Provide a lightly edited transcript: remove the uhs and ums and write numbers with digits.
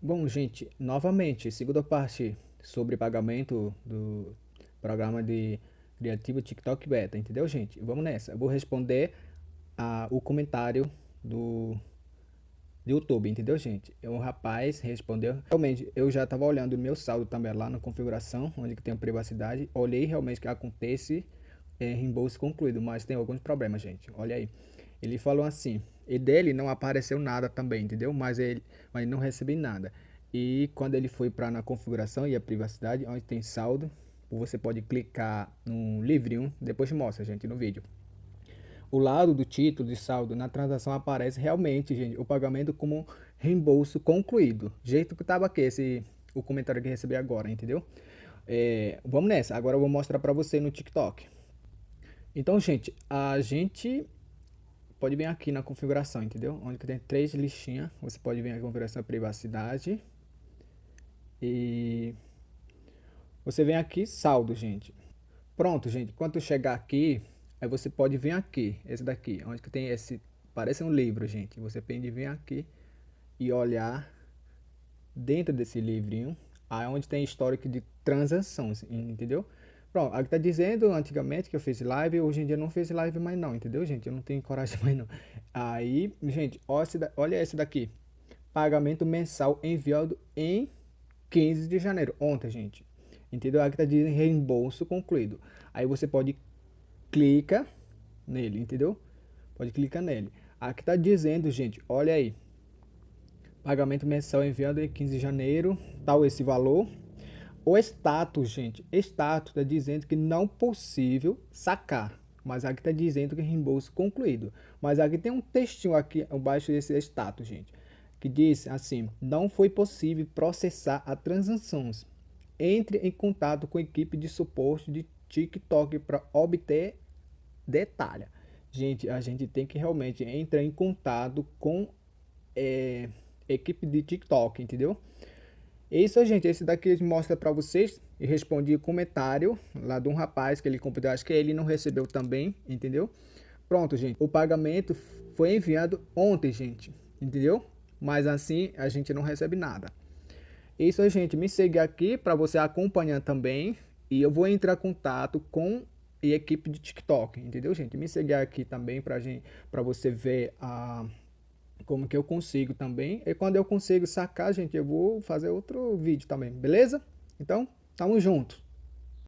Bom, gente, novamente, segunda parte sobre pagamento do programa de criativo TikTok Beta, entendeu, gente? Vamos nessa. Eu vou responder o comentário do YouTube, entendeu, gente? Um rapaz respondeu. Realmente, eu já estava olhando o meu saldo também lá na configuração, onde que tem a privacidade. Olhei realmente que acontece reembolso concluído, mas tem alguns problemas, gente. Olha aí. Ele falou assim, e dele não apareceu nada também, entendeu? Mas não recebi nada. E quando ele foi para na configuração e a privacidade, onde tem saldo, você pode clicar no livrinho, depois mostra, gente, no vídeo. O lado do título de saldo na transação aparece realmente, gente, o pagamento como reembolso concluído. Jeito que estava aqui o comentário que recebi agora, entendeu? Vamos nessa. Agora eu vou mostrar para você no TikTok. Então, gente, a gente pode vir aqui na configuração, entendeu? Onde que tem três listinhas. Você pode vir na configuração privacidade e você vem aqui saldo, gente. Pronto, gente. Quando chegar aqui, aí você pode vir aqui, esse daqui, onde que tem esse, parece um livro, gente. Você pode vir aqui e olhar dentro desse livrinho, aí onde tem histórico de transações, entendeu? Pronto, aqui tá dizendo antigamente que eu fiz live, hoje em dia eu não fiz live mais não, entendeu, gente? Eu não tenho coragem mais não. Aí, gente, olha esse daqui. Pagamento mensal enviado em 15 de janeiro, ontem, gente. Entendeu? Aqui tá dizendo reembolso concluído. Aí você pode clica nele, entendeu? Pode clicar nele. Aqui tá dizendo, gente, olha aí. Pagamento mensal enviado em 15 de janeiro, tal esse valor. O status, gente, status está dizendo que não possível sacar, mas aqui está dizendo que reembolso concluído. Mas aqui tem um textinho aqui abaixo desse status, gente, que diz assim: não foi possível processar as transações. Entre em contato com a equipe de suporte de TikTok para obter detalhe. Gente, a gente tem que realmente entrar em contato com equipe de TikTok, entendeu? É isso, gente. Esse daqui mostra para vocês. E respondi o comentário lá de um rapaz que ele comprou. Acho que ele não recebeu também, entendeu? Pronto, gente. O pagamento foi enviado ontem, gente. Entendeu? Mas assim a gente não recebe nada. É isso, gente. Me segue aqui para você acompanhar também. E eu vou entrar em contato com a equipe de TikTok, entendeu, gente? Me segue aqui também para você ver como que eu consigo também. E quando eu consigo sacar, gente, eu vou fazer outro vídeo também, beleza? Então, tamo junto.